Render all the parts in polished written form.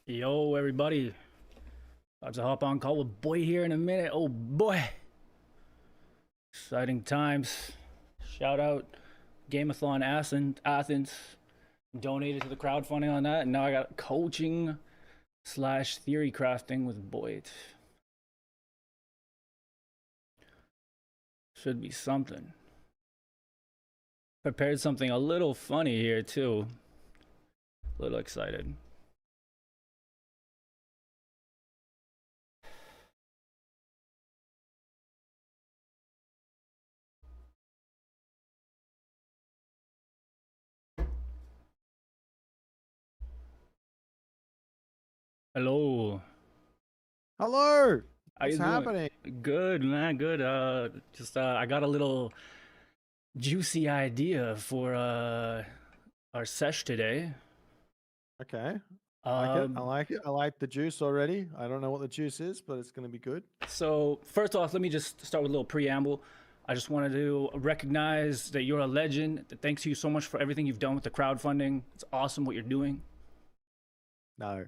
Yo, everybody. About to hop on call with Boit here in a minute. Oh boy. Exciting times. Shout out Gameathon Athens. Donated to the crowdfunding on that. And now I got coaching slash theory crafting with Boit. Should be something. Prepared something a little funny here too. A little excited. Hello. Hello. How What's you doing? happening? Good, man. Good. I got a little juicy idea for our sesh today. Okay. I like it. I Um, like it. I like the juice already. I don't know what the juice is, but it's going to be good. so first off, let me just start with a little preamble. I just wanted to recognize that you're a legend. Thanks to you so much for everything you've done with the crowdfunding. It's awesome what you're doing. No,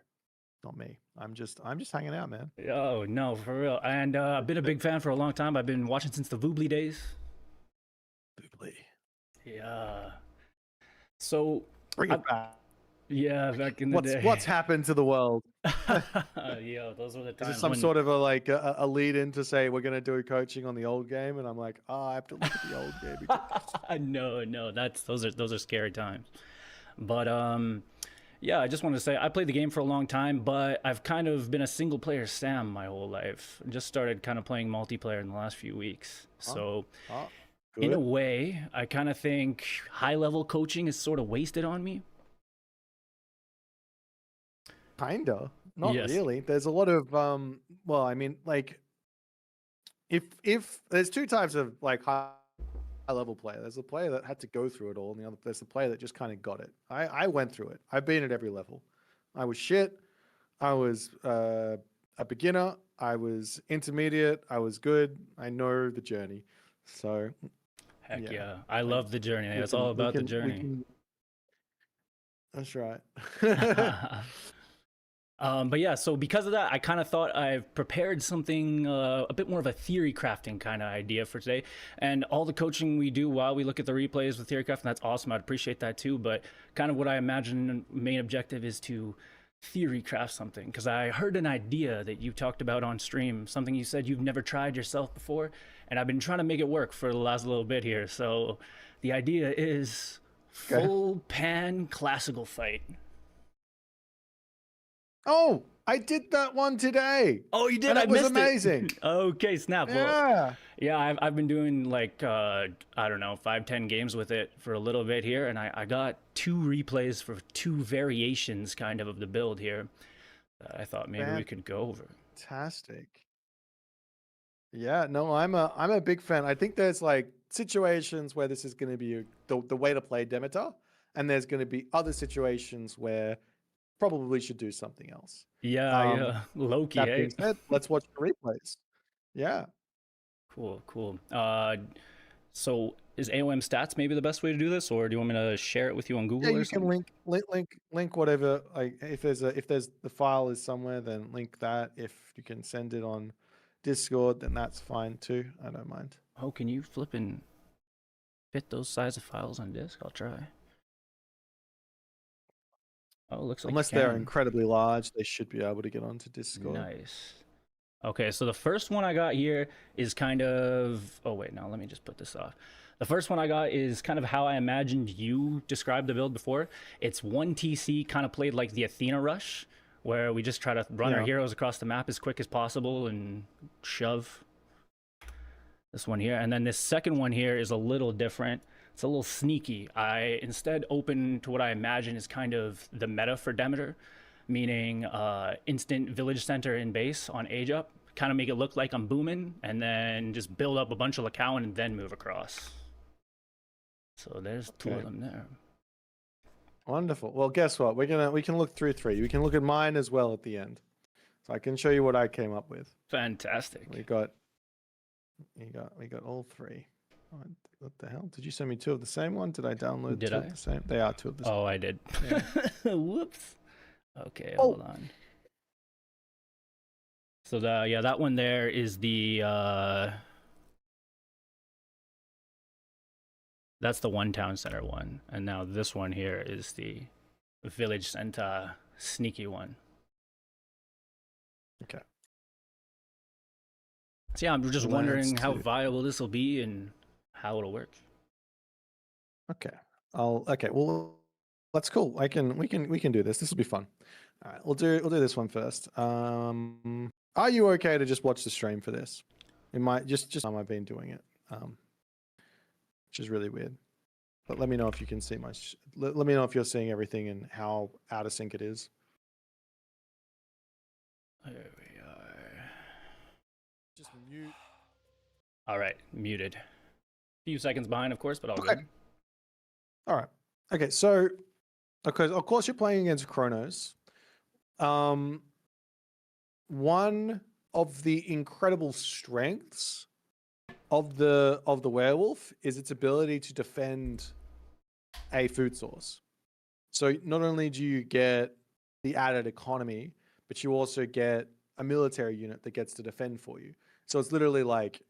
not me. I'm just hanging out, man. Oh no, for real. And I've been a big fan for a long time. I've been watching since the Voobly days. Boobly. Yeah. So, Bring I, it back. yeah, back in the day. What's happened to the world? Yo, those were the Is times this some when sort of a lead in to say we're going to do coaching on the old game? And I'm like, I have to look at the old game again. no, those are scary times. But yeah, I just wanted to say I played the game for a long time, but I've kind of been a single player Sam my whole life. Just started kind of playing multiplayer in the last few weeks. So in a Good. way, I kind of think high level coaching is sort of wasted on me. Kinda. Not Yes. really. There's a lot of well, I mean, like if there's two types of like high level player. There's a player that had to go through it all, and there's the player that just kind of got it. I went through it. I've been at every level. I was shit. I was a beginner. I was intermediate. I was good. I know the journey. So Heck yeah, yeah. I love the journey. we It's can all we about the can we journey. can. That's right. But yeah, so because of that, I kind of thought I've prepared something a bit more of a theory crafting kind of idea for today. And all the coaching we do while we look at the replays with theory crafting, that's awesome. I'd appreciate that too. But kind of what I imagine main objective is to theory craft something. Because I heard an idea that you talked about on stream, something you said you've never tried yourself before. And I've been trying to make it work for the last little bit here. So the idea is full pan classical fight. Oh, I did that one today. Oh, you did? And I it was missed amazing. It. Okay, snap. Well, Yeah. yeah, I've been doing like I don't know 5-10 games with it for a little bit here, and I got 2 replays for 2 variations kind of the build here that I thought maybe we could go over. Fantastic. Yeah, no, I'm a big fan. I think there's like situations where this is going to be the way to play Demeter, and there's going to be other situations where probably should do something else. Yeah, Loki. That being said, let's watch the replays. Yeah. Cool. So is AOM stats maybe the best way to do this, or do you want me to share it with you on Google? Yeah, or you something? can link whatever. Like if there's the file is somewhere, then link that. If you can send it on Discord, then that's fine too. I don't mind. Oh, can you flip and fit those size of files on disk? I'll try. Oh, looks like Unless they're incredibly large, they should be able to get onto Discord. Nice. Okay, so the first one I got here is kind of... Oh, wait, now let me just put this off. The first one I got is kind of how I imagined you described the build before. It's 1 TC, kind of played like the Athena Rush, where we just try to run our heroes across the map as quick as possible and shove. This one here. And then this second one here is a little different. It's a little sneaky. I instead open to what I imagine is kind of the meta for Demeter, meaning instant village center in base on age up, kind of make it look like I'm booming, and then just build up a bunch of Lykaon and then move across. So there's 2 of them there. Wonderful. Well, guess what? We can look through 3. We can look at mine as well at the end, so I can show you what I came up with. Fantastic. We got all 3. What the hell? Did you send me 2 of the same one? Did I download 2 of the same? They are 2 of the same. Oh, I did. Yeah. Whoops. Okay, hold on. So that one there is the that's the one town center one, and now this one here is the village center sneaky one. Okay. So yeah, I'm just wondering how viable this will be and how it'll work. Okay. Okay. Well, that's cool. We can do this. This will be fun. All right. We'll do this one first. Are you okay to just watch the stream for this? It might just I've been doing it, which is really weird. But let me know if you can see my. Let me know if you're seeing everything and how out of sync it is. There we are. Just mute. All right, muted. A few seconds behind, of course, but all Okay. good. All right. Okay. So, okay, of course, you're playing against Kronos. One of the incredible strengths of the werewolf is its ability to defend a food source. So not only do you get the added economy, but you also get a military unit that gets to defend for you. So it's literally like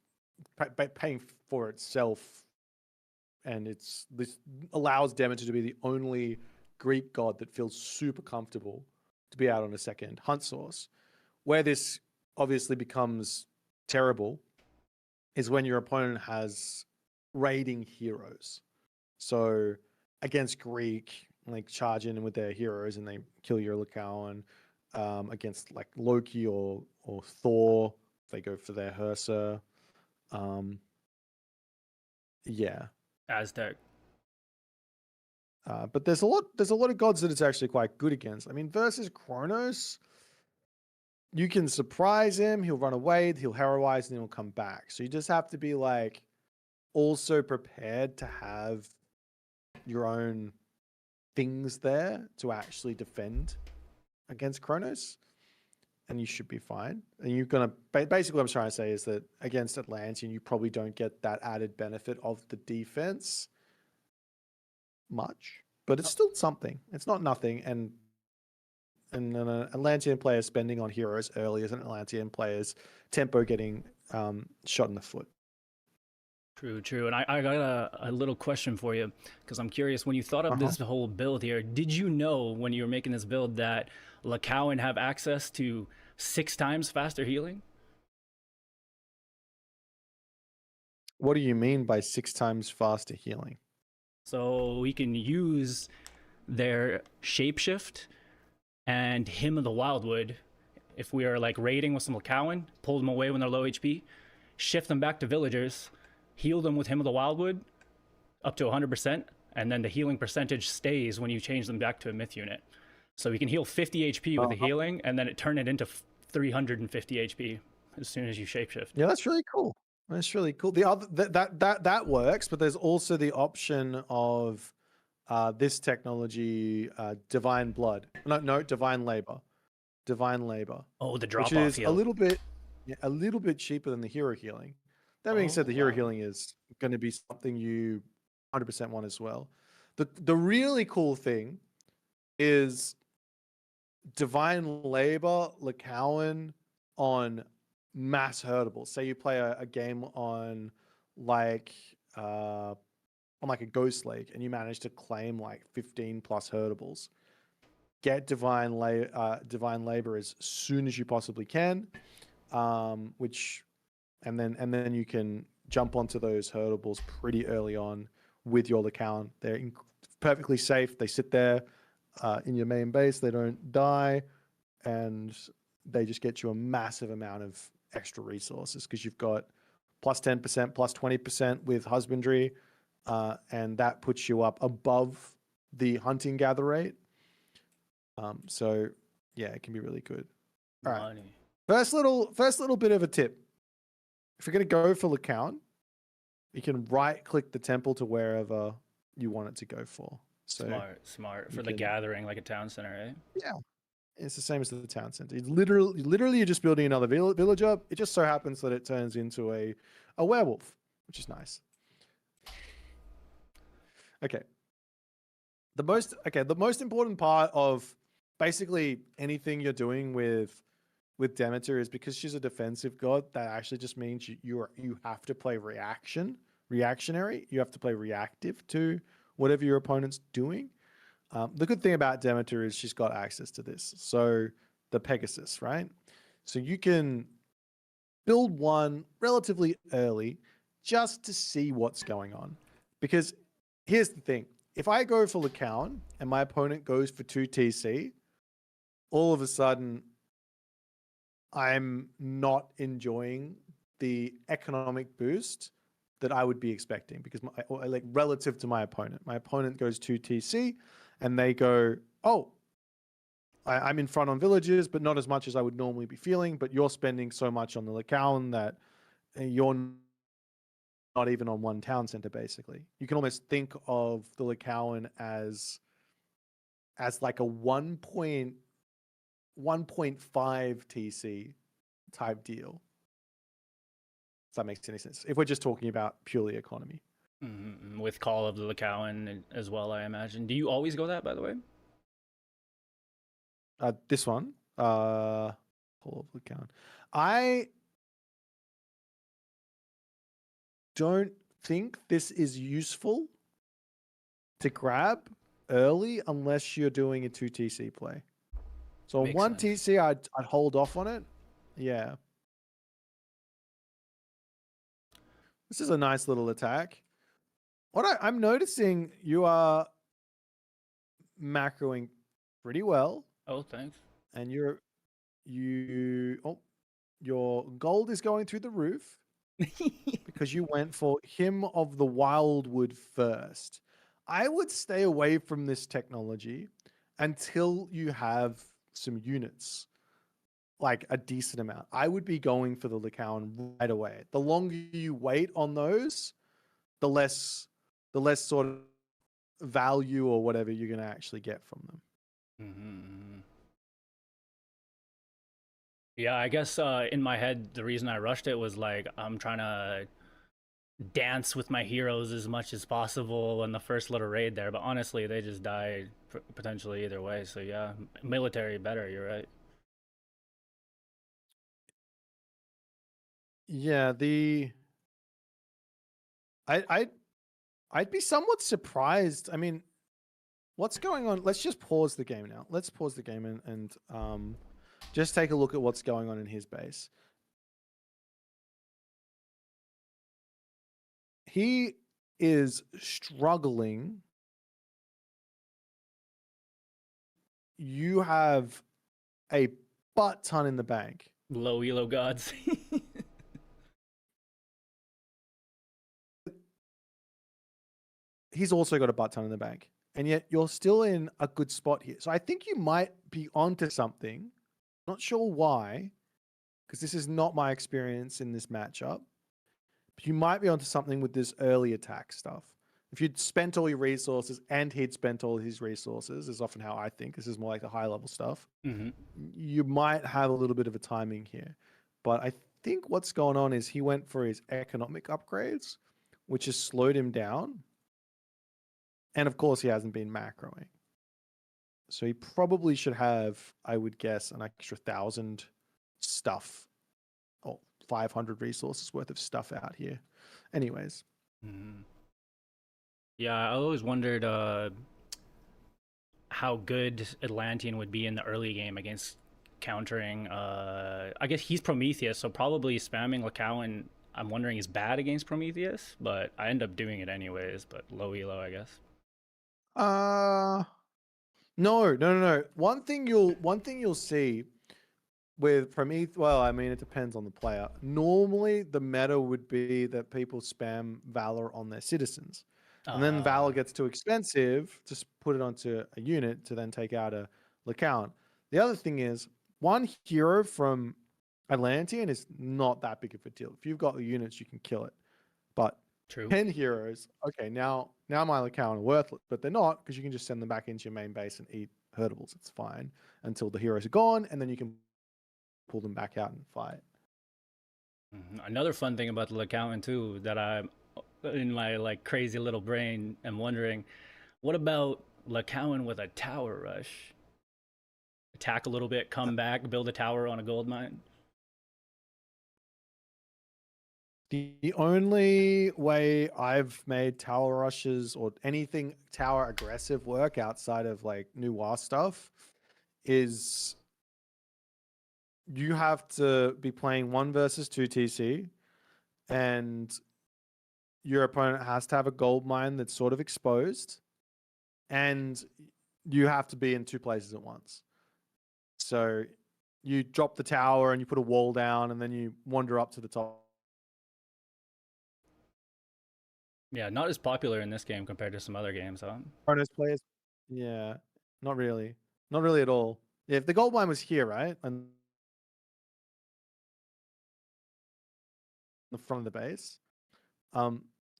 paying for itself, and this allows Demeter to be the only Greek god that feels super comfortable to be out on a second hunt source. Where this obviously becomes terrible is when your opponent has raiding heroes. So against Greek, like charge in with their heroes and they kill your Lykaon. Against like Loki or Thor, they go for their Hersa. Yeah. Aztec. But there's a lot of gods that it's actually quite good against. I mean, versus Kronos, you can surprise him, he'll run away, he'll heroize, and he'll come back. So you just have to be like also prepared to have your own things there to actually defend against Kronos, and you should be fine. And you're gonna basically what I'm trying to say is that against Atlantean, you probably don't get that added benefit of the defense much, but it's still something. It's not nothing, and an Atlantean player spending on heroes early as an Atlantean player's tempo getting shot in the foot. True. And I got a little question for you, because I'm curious, when you thought of this whole build here, did you know when you were making this build that Lykaon have access to 6 times faster healing? What do you mean by 6 times faster healing? So we can use their shapeshift and Hymn of the Wildwood if we are like raiding with some Lykaon, pull them away when they're low HP, shift them back to villagers, heal them with Hymn of the Wildwood up to 100%, and then the healing percentage stays when you change them back to a myth unit. So we can heal 50 HP with the healing, and then turn it into 350 HP as soon as you shapeshift. Yeah, that's really cool. That's really cool. The other that works, but there's also the option of this technology, divine blood. No, divine labor. Divine labor. Oh, the drop which off is heal. a little bit cheaper than the hero healing. That being said, the hero healing is going to be something you 100% want as well. The really cool thing is divine labor, Lykaon on mass hurtables. Say you play a game on like a ghost lake and you manage to claim like 15 plus hurtables. Get divine labor as soon as you possibly can, and then you can jump onto those hurtables pretty early on with your Lykaon. They're perfectly safe. They sit there in your main base. They don't die, and they just get you a massive amount of extra resources because you've got plus 10%, plus 20% with husbandry, and that puts you up above the hunting gather rate. So yeah, it can be really good. All right. First little bit of a tip. If you're going to go for Lykaon, you can right click the temple to wherever you want it to go for. So Smart for the gathering, like a town center, right? Yeah. It's the same as the town center. It's literally you're just building another village up. It just so happens that it turns into a werewolf, which is nice. Okay. The most important part of basically anything you're doing with with Demeter is because she's a defensive god. That actually just means you have to play reactionary. You have to play reactive to whatever your opponent's doing. The good thing about Demeter is she's got access to this. So the Pegasus, right? So you can build one relatively early just to see what's going on. Because here's the thing. If I go for Lykaon and my opponent goes for 2 TC, all of a sudden I'm not enjoying the economic boost that I would be expecting because like relative to my opponent goes 2 TC and they go, oh, I'm in front on villages, but not as much as I would normally be feeling, but you're spending so much on the Lykaon that you're not even on one town center, basically. You can almost think of the Lykaon as like a 1.5 TC type deal. If that makes any sense. If we're just talking about purely economy. Mm-hmm. With Call of the Lykaon as well, I imagine. Do you always go that, by the way? This one, Call of Lykaon. I don't think this is useful to grab early unless you're doing a 2 TC play. So Makes 1 sense. TC, I'd hold off on it. Yeah. This is a nice little attack. What I'm noticing, you are macroing pretty well. Oh, thanks. And your gold is going through the roof because you went for Hymn of the Wildwood first. I would stay away from this technology until you have some units, like a decent amount. I would be going for the Lykaon right away. The longer you wait on those, the less sort of value or whatever you're going to actually get from them. Mm-hmm. Yeah, I guess in my head, the reason I rushed it was like I'm trying to dance with my heroes as much as possible in the first little raid there. But honestly, they just die potentially either way. So yeah, military better. You're right. Yeah, I'd be somewhat surprised. I mean, what's going on? Let's just pause the game now. Let's pause the game and just take a look at what's going on in his base. He is struggling. You have a butt ton in the bank. Low elo gods. He's also got a butt ton in the bank. And yet you're still in a good spot here. So I think you might be onto something. Not sure why, because this is not my experience in this matchup. But you might be onto something with this early attack stuff. If you'd spent all your resources and he'd spent all his resources, is often how I think. This is more like the high level stuff. Mm-hmm. You might have a little bit of a timing here. But I think what's going on is he went for his economic upgrades, which has slowed him down. And of course, he hasn't been macroing. So he probably should have, I would guess, an extra 1,000 stuff or 500 resources worth of stuff out here. Anyways. Mm-hmm. Yeah, I always wondered how good Atlantean would be in the early game against countering. I guess he's Prometheus, so probably spamming Lykaon, I'm wondering, is bad against Prometheus, but I end up doing it anyways. But low elo, I guess. No. One thing you'll see with Prometheus, well, I mean, it depends on the player. Normally, the meta would be that people spam Valor on their citizens. And then Valor gets too expensive to put it onto a unit to then take out a Lykaon. The other thing is, one hero from Atlantean is not that big of a deal. If you've got the units, you can kill it. But True. 10 heroes, okay, now my Lykaon are worthless, but they're not, because you can just send them back into your main base and eat herdables. It's fine until the heroes are gone, and then you can pull them back out and fight. Mm-hmm. Another fun thing about the Lykaon too that I'm in my like crazy little brain am wondering, what about Lykaon with a tower rush? attack a little bit, come back, build a tower on a gold mine? The only way I've made tower rushes or anything tower aggressive work outside of like new WoW stuff is you have to be playing 1 versus 2 TC, and your opponent has to have a gold mine that's sort of exposed, and you have to be in 2 places at once. So you drop the tower and you put a wall down, and then you wander up to the top. Yeah, not as popular in this game compared to some other games, huh? Bonus players, yeah, not really, not really at all. Yeah, if the gold mine was here, right, and the front of the base,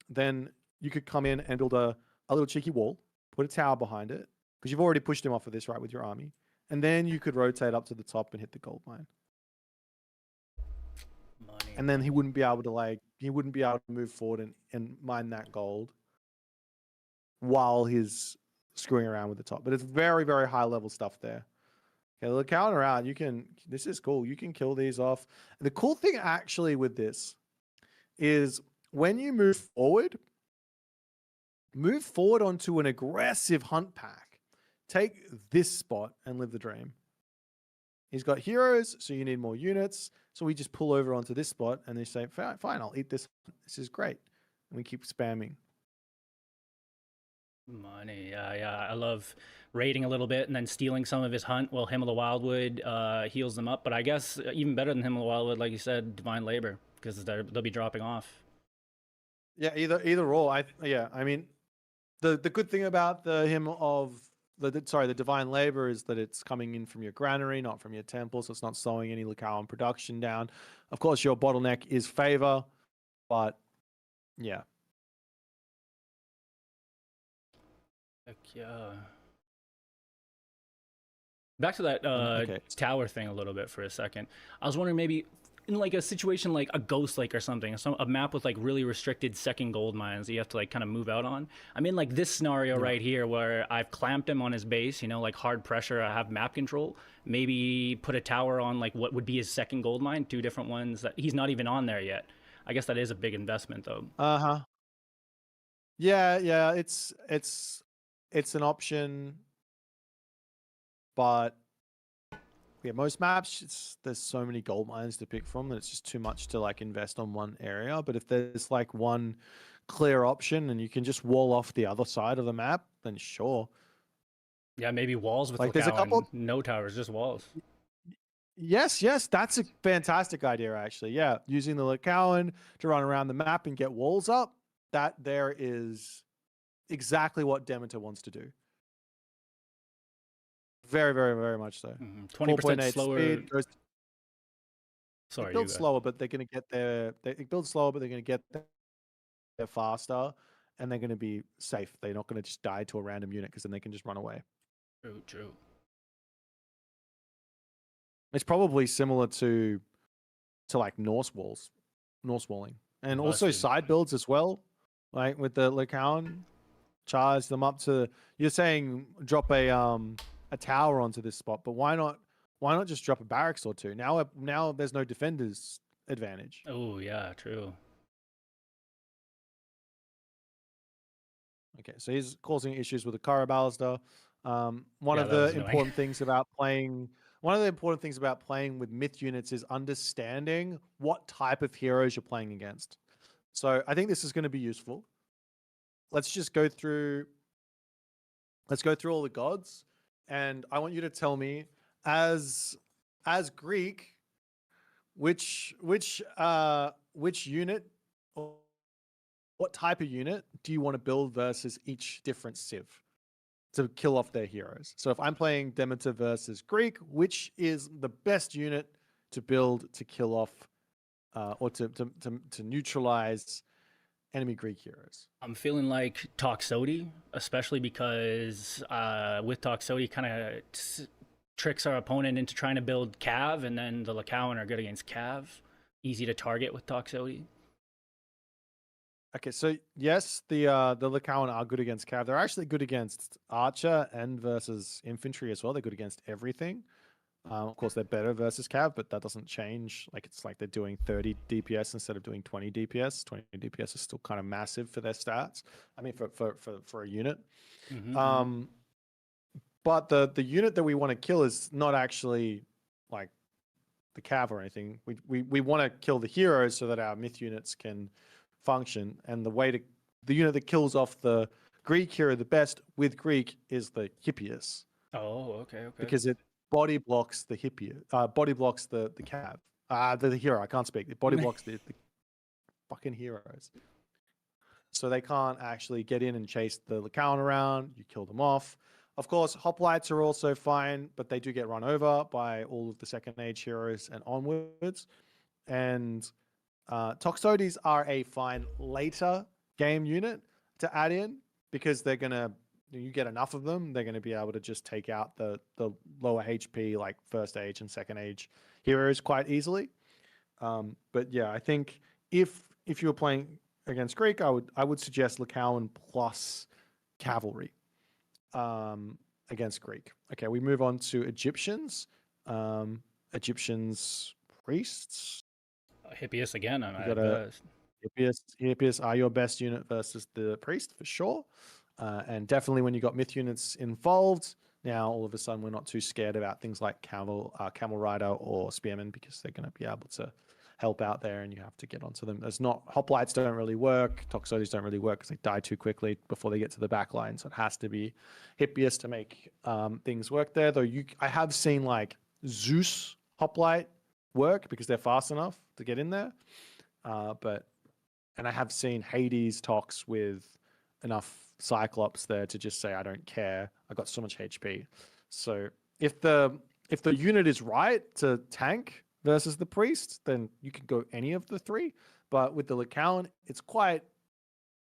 then you could come in and build a little cheeky wall, put a tower behind it, because you've already pushed him off of this, right, with your army, and then you could rotate up to the top and hit the gold mine. Money. And then he wouldn't be able to move forward and mine that gold while he's screwing around with the top. But it's very, very high level stuff there. Okay, look out around. This is cool. You can kill these off. The cool thing actually with this is when you move forward onto an aggressive hunt pack. Take this spot and live the dream. He's got heroes, so you need more units. So we just pull over onto this spot and they say, fine, I'll eat this. This is great. And we keep spamming. Money, yeah. I love raiding a little bit and then stealing some of his hunt while Him of the Wildwood heals them up. But I guess even better than Him of the Wildwood, like you said, Divine Labor, because they'll be dropping off. Yeah, either or. I mean, the good thing about the Divine Labor is that it's coming in from your granary, not from your temple, so it's not slowing any Lykaon production down. Of course, your bottleneck is favor, but yeah. Heck yeah. Back to that tower thing a little bit for a second. I was wondering maybe in like a situation like a Ghost Lake or something, a map with like really restricted second gold mines that you have to like kind of move out on. I mean, like this scenario right here where I've clamped him on his base, you know, like hard pressure, I have map control, maybe put a tower on like what would be his second gold mine, 2 different ones that he's not even on there yet. I guess that is a big investment though. Yeah, it's an option, but yeah, most maps, there's so many gold mines to pick from that it's just too much to like invest on one area. But if there's like one clear option and you can just wall off the other side of the map, then sure. Yeah, maybe walls with like there's a couple, no towers, just walls. Yes, that's a fantastic idea actually. Yeah, using the Lykaon to run around the map and get walls up, that there is exactly what Demeter wants to do. Very, very, very much so. 20% slower. Speed goes, Sorry, it builds slower, but they're going to get there. It builds slower, but they're going to get there faster, and they're going to be safe. They're not going to just die to a random unit because then they can just run away. True. It's probably similar to like Norse walling, and also side builds as well. Like with the Lykaon, charge them up to. You're saying drop a tower onto this spot, but why not just drop a barracks or 2? Now there's no defender's advantage. Oh yeah, true. Okay, so he's causing issues with the Kara Ballista. One of the important things about playing with myth units is understanding what type of heroes you're playing against. So I think this is going to be useful. Let's go through all the gods. And I want you to tell me, as Greek, which unit or what type of unit do you want to build versus each different civ to kill off their heroes? So if I'm playing Demeter versus Greek, which is the best unit to build to kill off or to neutralize enemy Greek heroes? I'm feeling like Toxotes, especially because with Toxotes kind of tricks our opponent into trying to build Cav, and then the Lykaon are good against Cav. Easy to target with Toxotes. Okay, so yes, the Lykaon are good against Cav. They're actually good against Archer and versus infantry as well. They're good against everything. Of course, they're better versus Cav, but that doesn't change. Like it's like they're doing 30 DPS instead of doing 20 DPS. 20 DPS is still kind of massive for their stats. I mean, for a unit. But the unit that we want to kill is not actually like the Cav or anything. We want to kill the heroes so that our myth units can function. And the unit that kills off the Greek hero the best with Greek is the Hippias. Oh, okay. Because it body blocks the body blocks the Cav. The hero, I can't speak. It body blocks the fucking heroes. So they can't actually get in and chase the Lykaon around. You kill them off. Of course, hoplites are also fine, but they do get run over by all of the second age heroes and onwards. And Toxotes are a fine later game unit to add in because they're gonna, you get enough of them, they're gonna be able to just take out the lower HP like first age and second age heroes quite easily. But yeah, I think if you were playing against Greek, I would suggest Lykaon plus cavalry against Greek. Okay, we move on to Egyptians. Egyptians priests. Hippias again. Hippias are your best unit versus the priest for sure. And definitely when you got myth units involved, now all of a sudden we're not too scared about things like camel rider or spearmen because they're going to be able to help out there and you have to get onto them. There's not, hoplites don't really work, Toxotes don't really work because they die too quickly before they get to the back line. So it has to be Hippias to make things work there. Though I have seen like Zeus hoplite work because they're fast enough to get in there. And I have seen Hades Tox with enough Cyclops there to just say, I don't care. I got so much HP. So if the unit is right to tank versus the priest, then you can go any of the three. But with the Lykaon, it's quite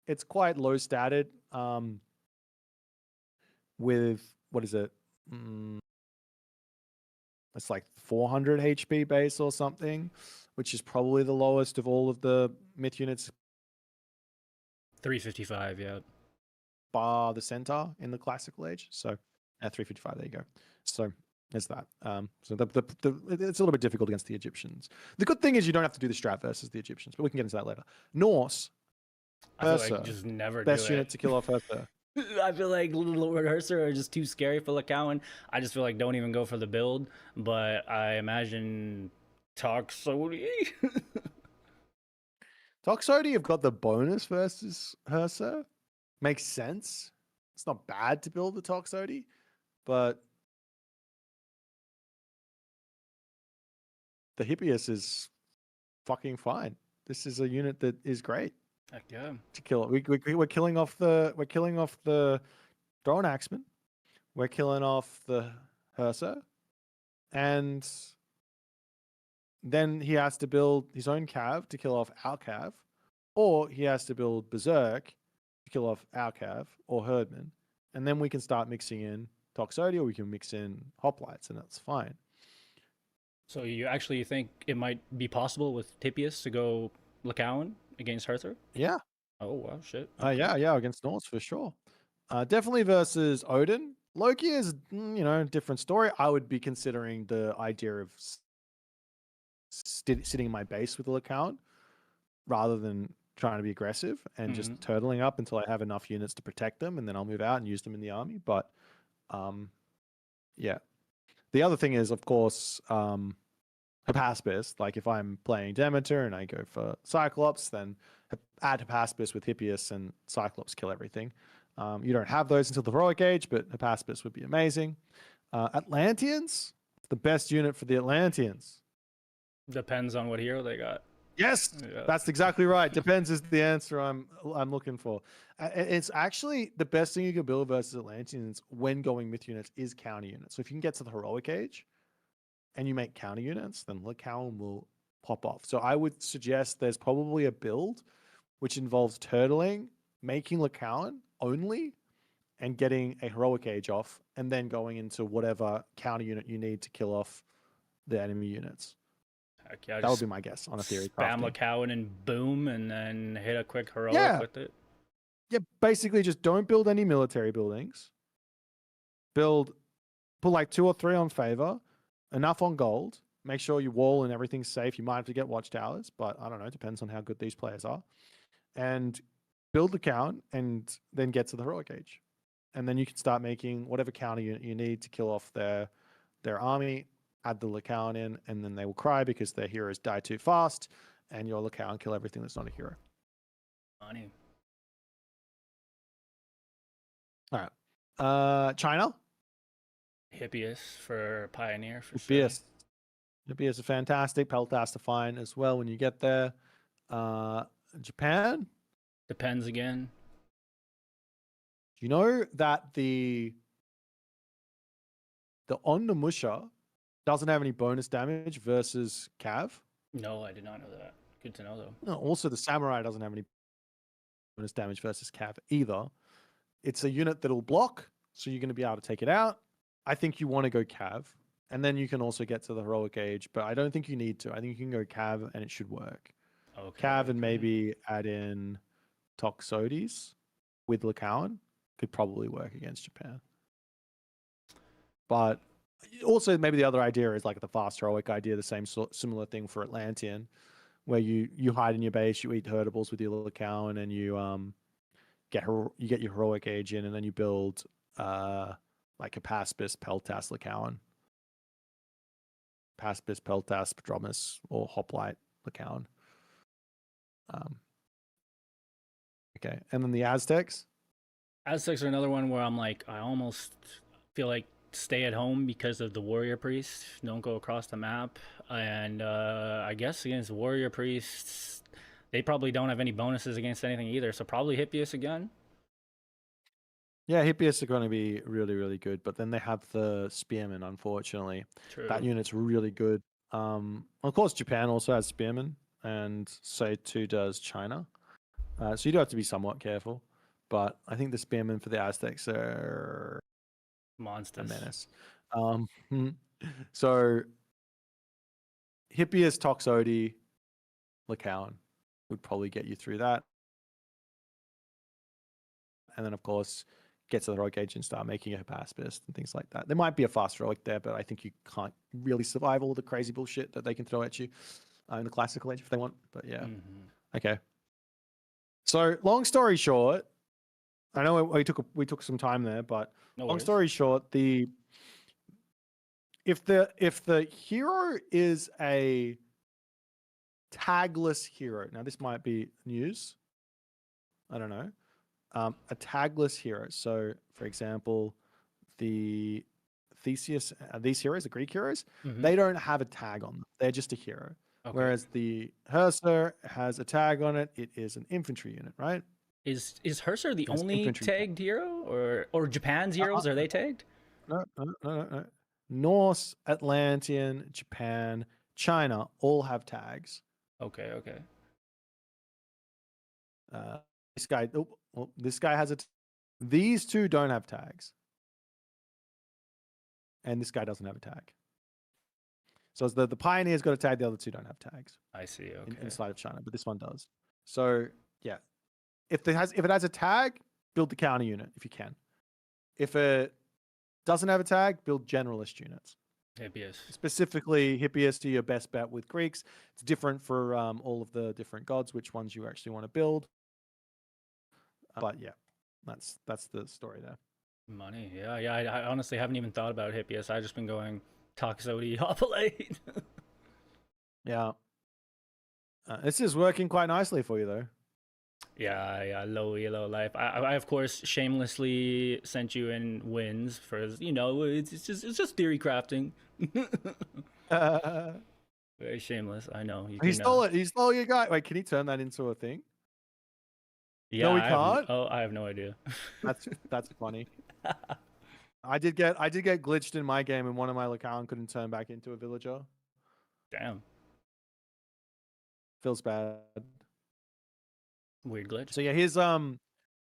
low statted. With what is it? It's like 400 HP base or something, which is probably the lowest of all of the myth units. 355, yeah. Bar the centaur in the classical age. So at 355, there you go. So there's that. So it's a little bit difficult against the Egyptians. The good thing is you don't have to do the strat versus the Egyptians, but we can get into that later. Norse. I feel like just never best do unit to kill off Ursa. I feel like Lord Ursa are just too scary for Lykaon. I just feel like don't even go for the build, but I imagine Toxotes. Toxotes have got the bonus versus Ursa. Makes sense. It's not bad to build the Toxotes, but the Hippias is fucking fine. This is a unit that is great. Heck yeah. To kill it. We're killing off the Drone Axeman. We're killing off the Ursa. And then he has to build his own Cav to kill off our Cav. Or he has to build Berserk to kill off our Cav or Herdman. And then we can start mixing in Toxotes or we can mix in Hoplites and that's fine. So you actually think it might be possible with Hippias to go Lykaon against Hertha? Yeah. Oh, wow, shit. Okay. Yeah, against Norse for sure. Definitely versus Odin. Loki is, different story. I would be considering the idea of sitting in my base with the Lykaon rather than trying to be aggressive and just turtling up until I have enough units to protect them and then I'll move out and use them in the army. But yeah. The other thing is, of course, Hypaspis. Like if I'm playing Demeter and I go for Cyclops, then add Hypaspis with Hippias and Cyclops kill everything. You don't have those until the heroic age, but Hypaspis would be amazing. Atlanteans, the best unit for the Atlanteans. Depends on what hero they got. Yes, yeah. That's exactly right. Depends is the answer I'm looking for. It's actually the best thing you can build versus Atlanteans when going myth units is counter units. So if you can get to the heroic age and you make counter units, then Lykaon will pop off. So I would suggest there's probably a build which involves turtling, making Lykaon only, and getting a heroic age off, and then going into whatever counter unit you need to kill off the enemy units. Heck yeah, that would be my guess on a theory. Spam Lykaon and boom, and then hit a quick heroic with it. Yeah, basically just don't build any military buildings. Put like 2 or 3 on favor. enough on gold. Make sure your wall and everything's safe. You might have to get watchtowers, but I don't know. It depends on how good these players are. And build the count and then get to the heroic age. And then you can start making whatever counter you need to kill off their army, add the Lykaon in, and then they will cry because their heroes die too fast, and your Lykaon kill everything that's not a hero. Money. All right. China? Hippias for Pioneer for sure. Hippias. Hippias are fantastic. Peltas to find as well when you get there. Japan? Depends again. You know that the Onimusha doesn't have any bonus damage versus Cav? No, I did not know that. Good to know though. No, also, the Samurai doesn't have any bonus damage versus Cav either. It's a unit that'll block, so you're going to be able to take it out. I think you want to go Cav, and then you can also get to the heroic age, but I don't think you need to. I think you can go Cav, and it should work. Okay. Cav and maybe add in Toxotes with Lykaon could probably work against Japan. But also, maybe the other idea is like the fast heroic idea, the same similar thing for Atlantean, where you hide in your base, you eat herdables with your Lykaon, and you get your heroic age in, and then you build like a Paspis, Peltas, Lykaon. Paspis, Peltas, Padromus, or Hoplite, Lykaon. Okay, and then the Aztecs. Aztecs are another one where I'm like, I almost feel like stay at home because of the warrior priest. Don't go across the map. And I guess against warrior priests, they probably don't have any bonuses against anything either. So probably Hippias again. Yeah, Hippias are going to be really, really good, but then they have the Spearmen, unfortunately. True. That unit's really good. Of course, Japan also has Spearmen, and so too does China. So you do have to be somewhat careful. But I think the Spearmen for the Aztecs are Monsters. a menace. So Hippias, Toxotes, Lykaon would probably get you through that. And then, of course, get to the heroic age and start making a Paspist and things like that. There might be a fast heroic there, but I think you can't really survive all the crazy bullshit that they can throw at you in the classical age if they want. But yeah. Mm-hmm. Okay. So long story short, I know we took some time there, but long story short, if the hero is a tagless hero, now this might be news, I don't know, a tagless hero. So, for example, the Theseus, these heroes, the Greek heroes, they don't have a tag on them; they're just a hero. Okay. Whereas the Herser has a tag on it; it is an infantry unit, right? Is Herser the only tagged hero, or Japan's heroes? Are they tagged? No. Norse, Atlantean, Japan, China all have tags. Okay. This guy has these two don't have tags, and this guy doesn't have a tag. So the Pioneer's got a tag; the other two don't have tags. I see. Okay. Inside of China, but this one does. So yeah. If it has a tag, build the counter unit if you can. If it doesn't have a tag, build generalist units. Hippias. Specifically, Hippias are your best bet with Greeks. It's different for all of the different gods, which ones you actually want to build. But yeah, that's the story there. Money, yeah. I honestly haven't even thought about Hippias. I've just been going Toxotes, Hoplite. Yeah. This is working quite nicely for you, though. Yeah, low elo life. I of course shamelessly sent you in wins for it's just theory crafting. Very shameless. I know. He stole it. He stole your guy. Wait, can he turn that into a thing? Yeah, no, he can't. I have no idea. That's funny. I did get glitched in my game, and one of my Lykaon couldn't turn back into a villager. Damn. Feels bad. Weird glitch. So yeah,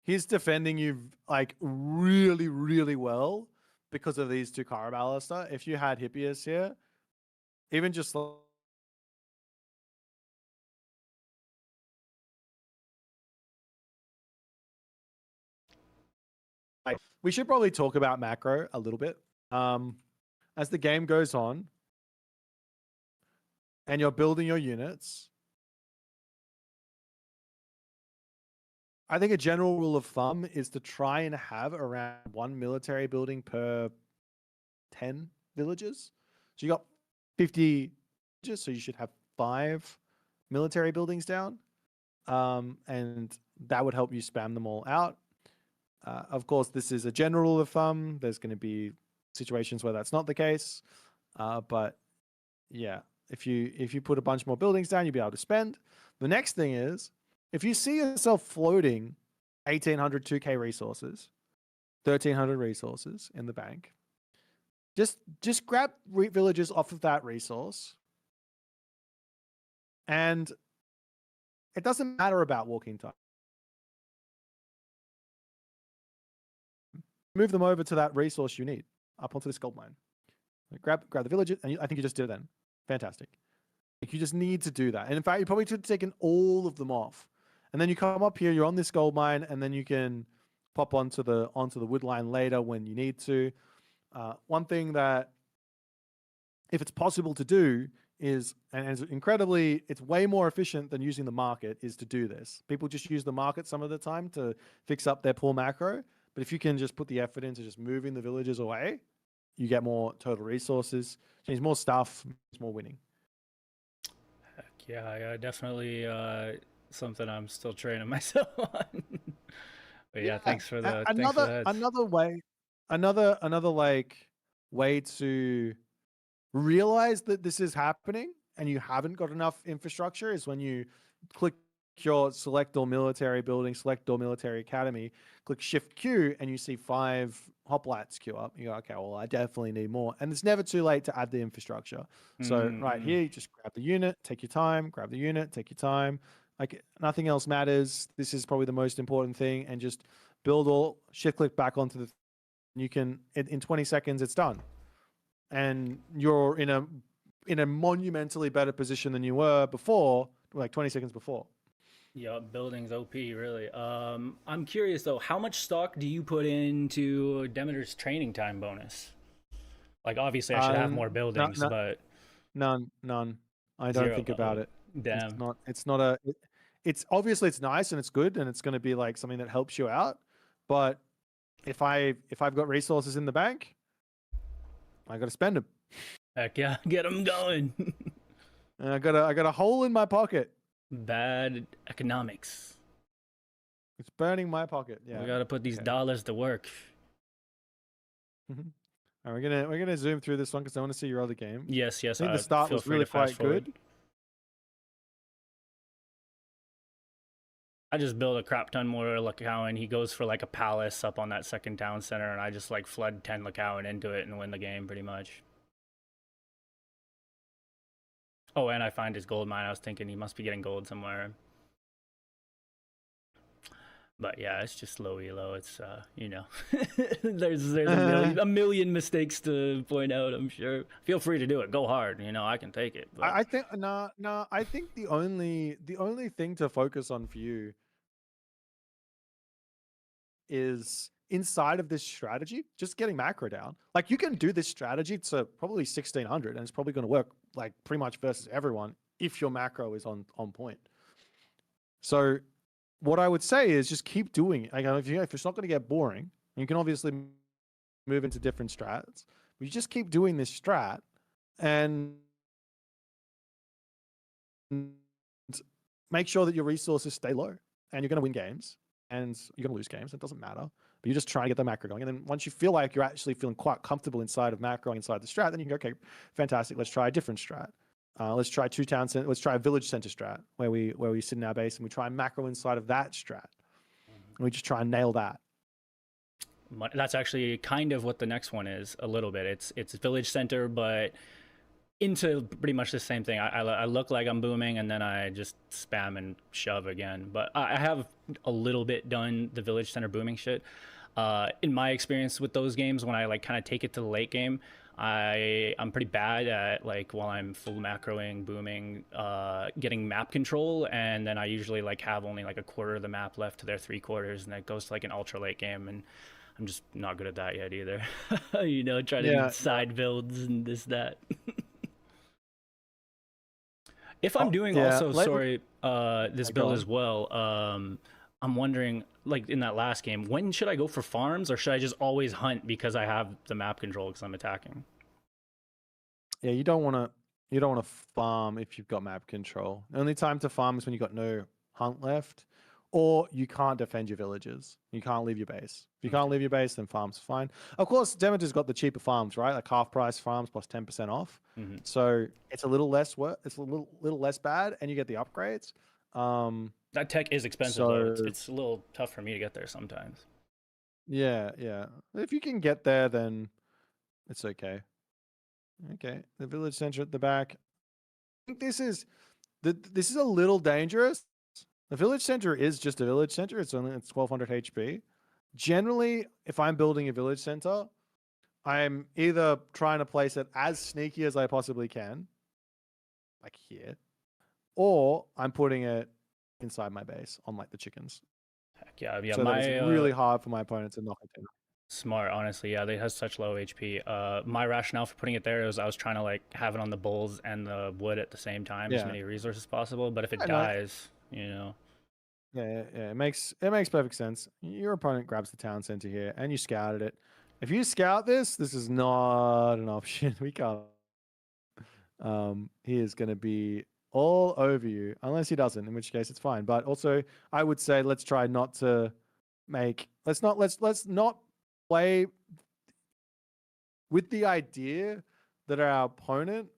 he's defending you like really, really well because of these two Caraballister. If you had Hippias here, even just we should probably talk about macro a little bit. As the game goes on, and you're building your units, I think a general rule of thumb is to try and have around 1 military building per 10 villages. So you got 50 villages, so you should have 5 military buildings down. And that would help you spam them all out. Of course, this is a general rule of thumb. There's going to be situations where that's not the case. But yeah, if you put a bunch more buildings down, you'll be able to spend. The next thing is, if you see yourself floating 1,800 2K resources, 1,300 resources in the bank, just grab villages off of that resource, and it doesn't matter about walking time. Move them over to that resource you need up onto this gold mine. Grab the villages, and I think you just did it then. Fantastic. Like, you just need to do that. And in fact, you probably should have taken all of them off. And then you come up here, you're on this gold mine, and then you can pop onto the wood line later when you need to. One thing that, if it's possible to do, is, and it's way more efficient than using the market, is to do this. People just use the market some of the time to fix up their poor macro. But if you can just put the effort into just moving the villages away, you get more total resources, change more stuff, it's more winning. Heck yeah, definitely something I'm still training myself on. But yeah, thanks for the another like way to realize that this is happening and you haven't got enough infrastructure is when you click your select all military building, select all military academy, click shift Q, and you see 5 hoplites queue up. You go, okay, well, I definitely need more. And it's never too late to add the infrastructure. So right here, you just grab the unit, take your time, grab the unit, take your time. Like, nothing else matters. This is probably the most important thing. And just build all, shift click back onto the, you can, in 20 seconds, it's done. And you're in a monumentally better position than you were before, like 20 seconds before. Yeah, buildings OP, really. I'm curious though, how much stock do you put into Demeter's training time bonus? Like, obviously, I should have more buildings, but none. I don't 0. think about it. Damn. It's obviously it's nice and it's good and it's going to be like something that helps you out. But if I've got resources in the bank, I got to spend them. Heck yeah, get them going. And I got a hole in my pocket. Bad economics. It's burning my pocket. Yeah, we got to put these dollars to work. All right, we're gonna zoom through this one because I want to see your other game. Yes. I think the start was really quite good. I just build a crap ton more Lykaon. He goes for like a palace up on that second town center, and I just like flood 10 Lykaon into it and win the game pretty much. Oh, and I find his gold mine. I was thinking he must be getting gold somewhere. But yeah, it's just low elo. It's you know, there's a million mistakes to point out. I'm sure. Feel free to do it. Go hard. You know, I can take it. But... I think no. I think the only thing to focus on for you is inside of this strategy, just getting macro down. Like, you can do this strategy to probably 1600, and it's probably going to work like pretty much versus everyone if your macro is on point. So what I would say is just keep doing it. Like, if it's not going to get boring, you can obviously move into different strats, but you just keep doing this strat and make sure that your resources stay low, and you're going to win games and you're going to lose games. It doesn't matter, but you just try to get the macro going. And then once you feel like you're actually feeling quite comfortable inside of macroing inside the strat, then you can go, okay, fantastic. Let's try a different strat. Let's try let's try a village center strat where we sit in our base and we try and macro inside of that strat. And we just try and nail that. That's actually kind of what the next one is a little bit. It's village center, but into pretty much the same thing. I look like I'm booming, and then I just spam and shove again. But I have a little bit done the village center booming shit. In my experience with those games, when I like kind of take it to the late game, I'm pretty bad at, like, while I'm full macroing, booming, getting map control, and then I usually like have only like a quarter of the map left to their 3/4, and it goes to like an ultra late game, and I'm just not good at that yet either. You know, trying to do side builds and this, that. If I'm doing yeah, also, sorry, this go build on. as well, I'm wondering, like in that last game, when should I go for farms or should I just always hunt because I have the map control because I'm attacking? Yeah, you don't want to farm if you've got map control. The only time to farm is when you've got no hunt left, or you can't defend your villages. You can't leave your base. If you can't Okay. leave your base, then farms are fine. Of course, Demeter's got the cheaper farms, right? Like half price farms plus 10% off. Mm-hmm. So it's a little less work. It's a little less bad, and you get the upgrades. That tech is expensive though. So It's a little tough for me to get there sometimes. yeah, yeah. If you can get there, then it's okay. Okay, the village center at the back. I think this is a little dangerous. The village center is just a village center. It's 1200 HP. Generally, if I'm building a village center, I'm either trying to place it as sneaky as I possibly can, like here, or I'm putting it inside my base on like the chickens, Heck yeah, yeah. so that it's My really hard for my opponent to knock it down. smart, honestly. Yeah, they has such low HP. My rationale for putting it there is I was trying to like have it on the bulls and the wood at the same time, as Yeah, many resources as possible. But if it I know. dies, you know. Yeah. It makes perfect sense. Your opponent grabs the town center here, and you scouted it. If you scout this, this is not an option. We can't. He is going to be all over you, unless he doesn't, in which case it's fine. But also, I would say let's try not to make. Let's not play with the idea that our opponent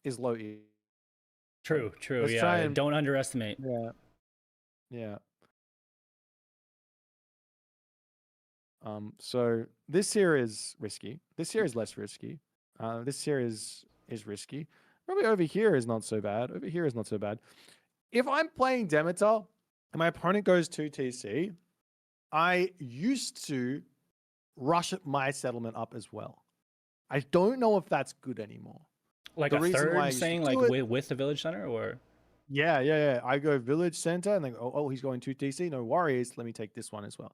is low E. True, true. Let's try Yeah, and don't underestimate. yeah. So this here is risky. This here is less risky. This here is risky. Probably over here is not so bad. Over here is not so bad. If I'm playing Demeter and my opponent goes 2 TC, I used to rush my settlement up as well. I don't know if that's good anymore. Like The a reason why I third used to saying, do like it- with the village center, or Yeah. I go village center and they go, oh, he's going 2 TC. No worries. Let me take this one as well.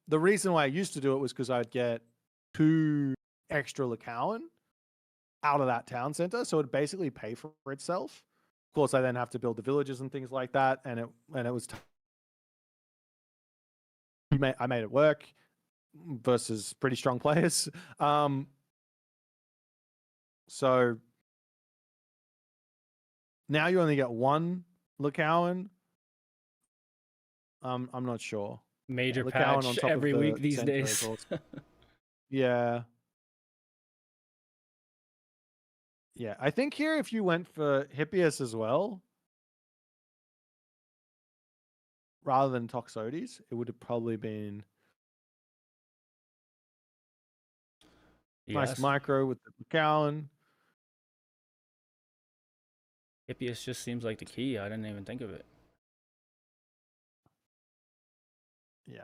The reason why I used to do it was because I'd get 2 extra Lykaon out of that town center, so it'd basically pay for itself. Of course, I then have to build the villages and things like that, and it was. I made it work versus pretty strong players. So now you only get 1 Lykaon. I'm not sure. major Lykaon on patch top every of the week these center is days. also- Yeah. Yeah, I think here if you went for Hippias as well, rather than Toxotes, it would have probably been nice Yes, micro with the Lykaon. Hippias just seems like the key. I didn't even think of it. Yeah.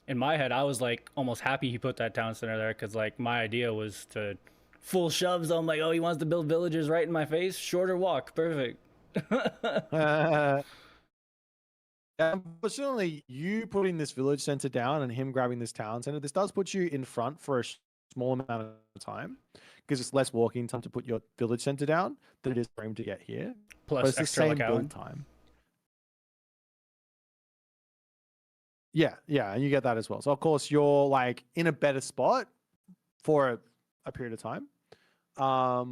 In my head, I was like almost happy he put that town center there because like my idea was to full shoves. I'm like, oh, he wants to build villages right in my face. Shorter walk, perfect. Unfortunately, you putting this village center down and him grabbing this town center, this does put you in front for a small amount of time because it's less walking time to put your village center down than it is for him to get here. But Plus it's the extra same Lykaon. build time. Yeah, and you get that as well. So of course you're like in a better spot for a period of time. But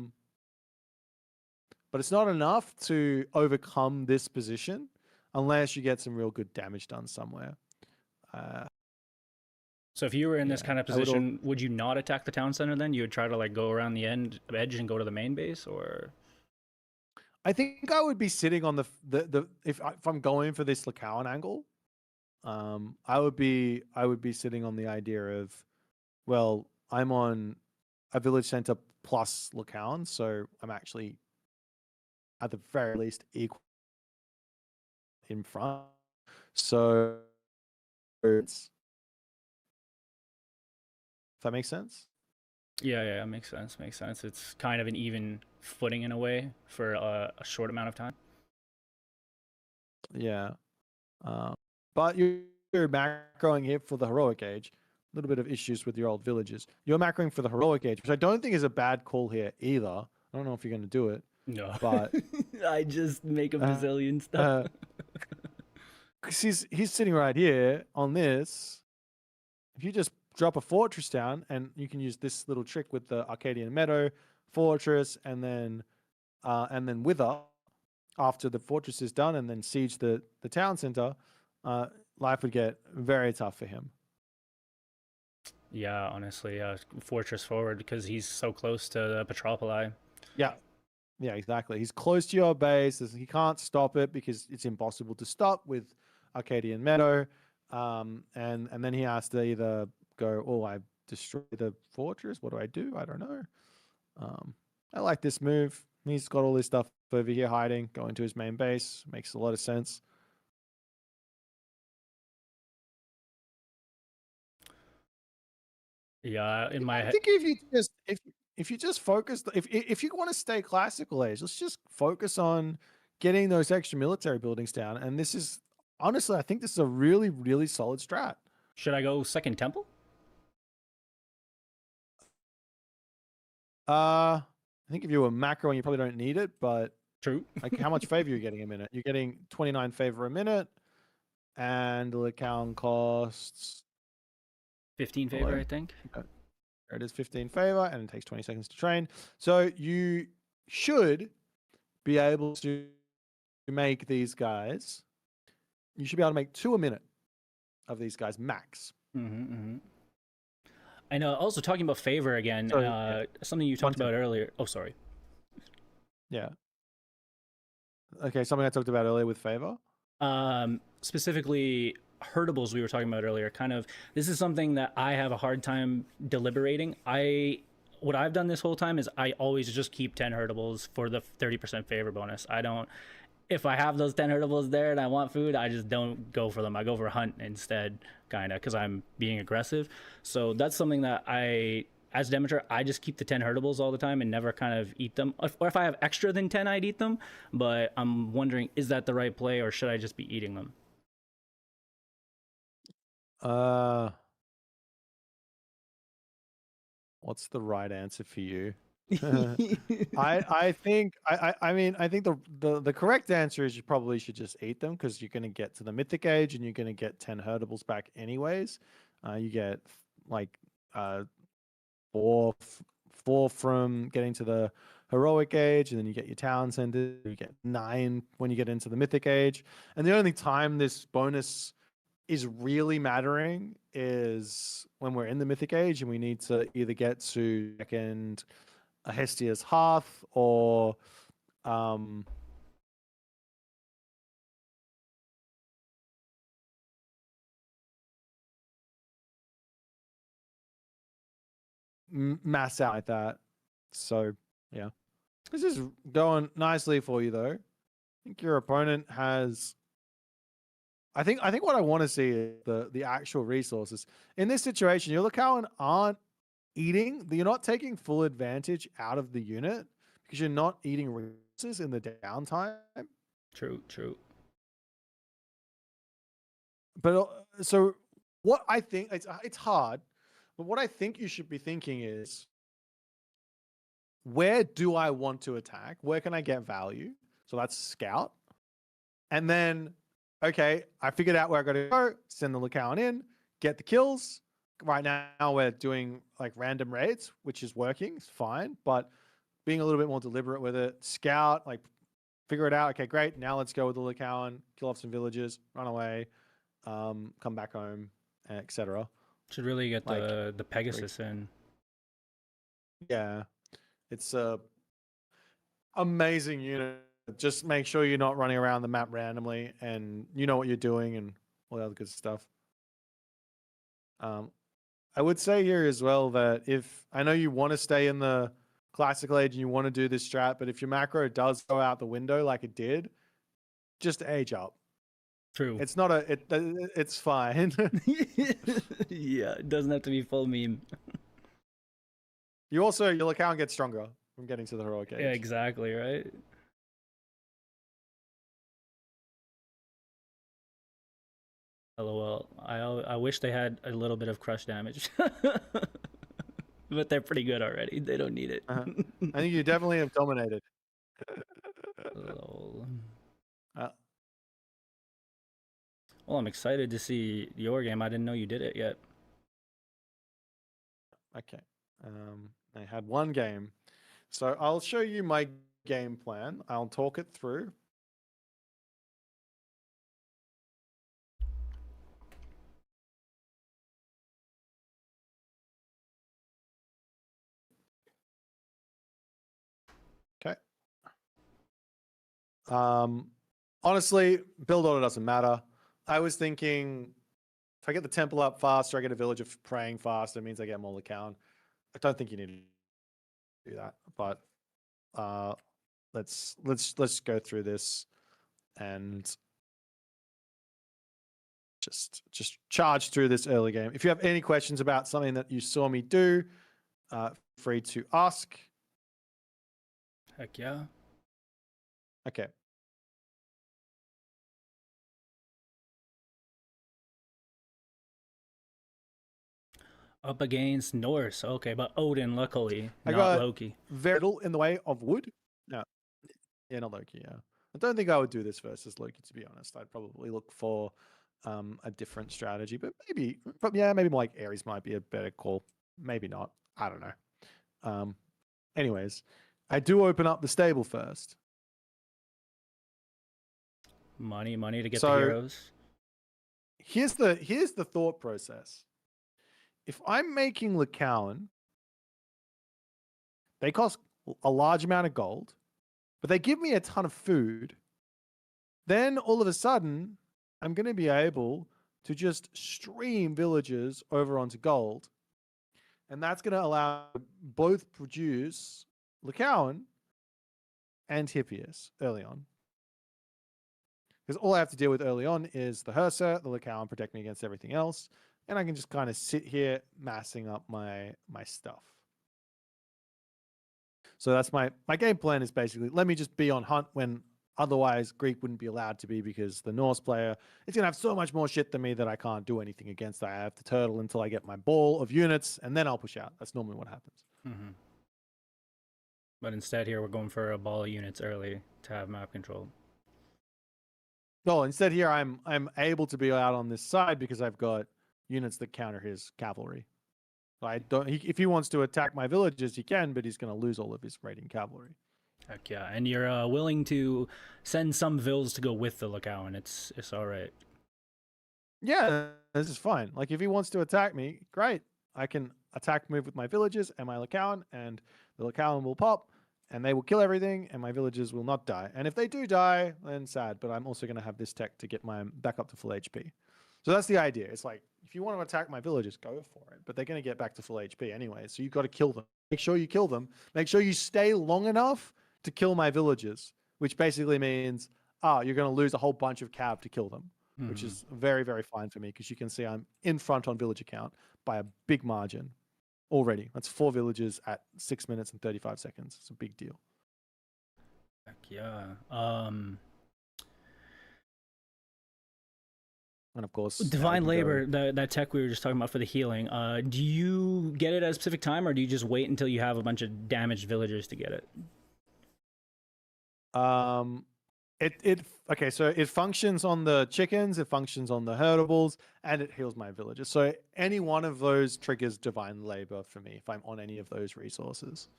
it's not enough to overcome this position unless you get some real good damage done somewhere. So if you were in this Yeah, kind of position, would you not attack the town center then? You would try to like go around the edge and go to the main base, or I think I would be sitting on the if I'm going for this Lykaon angle, I would be sitting on the idea of, well, I'm on a village center plus Lykaon, so I'm actually at the very least equal in front. So if that makes sense. yeah, makes sense. Makes sense. It's kind of an even footing in a way for a short amount of time. Yeah. But you're macroing here for the heroic age. little bit of issues with your old villages. You're macroing for the heroic age, which I don't think is a bad call here either. I don't know if you're going to do it. No, but I just make a uh, bazillion stuff. 'cause he's sitting right here on this. If you just drop a fortress down, and you can use this little trick with the Arcadian Meadow fortress, and then wither after the fortress is done, and then siege the town center, life would get very tough for him. Yeah, honestly, fortress forward because he's so close to the Petropoli. Yeah, exactly. He's close to your base. He can't stop it because it's impossible to stop with Arcadian Meadow. And then he has to either go, oh, I destroy the fortress. What do I do? I don't know. I like this move. He's got all this stuff over here hiding, going to his main base. Makes a lot of sense. Yeah, in my I head. think if you just focus, if you want to stay classical age, let's just focus on getting those extra military buildings down. And this is honestly, I think this is a really, really solid strat. Should I go second temple? I think if you were macro, you probably don't need it, but True. like how much favor are you getting a minute? You're getting 29 favor a minute, and the Lykaon costs 15 favor, I think. there it is, 15 favor, and it takes 20 seconds to train. So you should be able to make these guys. You should be able to make 2 a minute of these guys max. I know. Also, talking about favor again, something you talked about earlier. Oh, sorry. Yeah. Okay, something I talked about earlier with favor. Specifically, herdables we were talking about earlier. Kind of, this is something that I have a hard time deliberating. What I've done this whole time is I always just keep 10 herdables for the 30% favor bonus. I don't. If I have those 10 herdables there and I want food, I just don't go for them. I go for hunt instead, kind of, because I'm being aggressive. So that's something that as Demeter, I just keep the 10 herdables all the time and never kind of eat them. Or if I have extra than 10, I'd eat them. But I'm wondering, is that the right play, or should I just be eating them? What's the right answer for you? I think the correct answer is you probably should just eat them, because you're going to get to the mythic age and you're going to get 10 herdables back anyways. You get like four from getting to the heroic age, and then you get your town center. You get 9 when you get into the mythic age, and the only time this bonus is really mattering is when we're in the mythic age and we need to either get to second Hestia's Hearth or mass out like that. So yeah, this is going nicely for you though. I think your opponent has. I think what I want to see is the actual resources in this situation. Your Lykaon aren't eating. You're not taking full advantage out of the unit because you're not eating resources in the downtime. True. But so what I think, it's hard, but what I think you should be thinking is, where do I want to attack? Where can I get value? So that's scout. And then, okay, I figured out where I got to go, send the Lykaon in, get the kills. Right now we're doing like random raids, which is working, it's fine, but being a little bit more deliberate with it, scout, like figure it out. Okay, great. Now let's go with the Lykaon, kill off some villages, run away, come back home, etc. Should really get the Pegasus in. Yeah, it's a amazing unit. Just make sure you're not running around the map randomly, and you know what you're doing, and all the other good stuff. I would say here as well that if I know you want to stay in the classical age and you want to do this strat, but if your macro does go out the window like it did, just age up. True. It's not it's fine. Yeah, it doesn't have to be full meme. Your Lykaon gets stronger from getting to the heroic age. Yeah, exactly, right? LOL. I wish they had a little bit of crush damage, but they're pretty good already. They don't need it. I think you definitely have dominated. Lol. Uh, Well, I'm excited to see your game. I didn't know you did it yet. okay. I had one game. So I'll show you my game plan. I'll talk it through. Okay. Honestly, build order doesn't matter. I was thinking if I get the temple up faster, I get a village of praying faster, it means I get more Lykaon. I don't think you need to do that, but let's go through this and just charge through this early game. If you have any questions about something that you saw me do, free to ask. Heck yeah. Okay. Up against Norse. Okay, but Odin, luckily, I not got Loki. very little in the way of wood. No. Yeah, not Loki, yeah. I don't think I would do this versus Loki, to be honest. I'd probably look for a different strategy, but maybe more like Ares might be a better call. Maybe not. I don't know. Anyways, I do open up the stable first. Money to get the So heroes. here's the thought process. If I'm making Lykaon, they cost a large amount of gold, but they give me a ton of food. Then all of a sudden, I'm going to be able to just stream villagers over onto gold. And that's going to allow both produce Lykaon and Hippias early on. Because all I have to deal with early on is the Hersa, the Lykaon protect me against everything else. And I can just kind of sit here massing up my stuff. So that's my game plan is basically let me just be on hunt when otherwise Greek wouldn't be allowed to be because the Norse player is going to have so much more shit than me that I can't do anything against. I have to turtle until I get my ball of units and then I'll push out. That's normally what happens. Mm-hmm. But instead here we're going for a ball of units early to have map control. No, instead here I'm able to be out on this side because I've got units that counter his cavalry. I don't. If he wants to attack my villages, he can, but he's going to lose all of his raiding cavalry. Heck yeah, and you're willing to send some vills to go with the Lykaon. It's all right. Yeah, this is fine. Like if he wants to attack me, great. I can attack move with my villages and my Lykaon, and the Lykaon will pop, and they will kill everything, and my villages will not die. And if they do die, then sad. But I'm also going to have this tech to get my back up to full HP. So that's the idea. It's like if you want to attack my villages, go for it. But they're going to get back to full HP anyway. So you've got to kill them. Make sure you kill them. Make sure you stay long enough to kill my villages, which basically means you're going to lose a whole bunch of cav to kill them, which is very, very fine for me because you can see I'm in front on villager count by a big margin already. That's 4 villages at 6 minutes and 35 seconds. It's a big deal. Heck yeah. And of course, Divine Labor, that tech we were just talking about for the healing. Do you get it at a specific time, or do you just wait until you have a bunch of damaged villagers to get it? Okay, so it functions on the chickens, it functions on the herdables, and it heals my villagers. So any one of those triggers divine labor for me if I'm on any of those resources.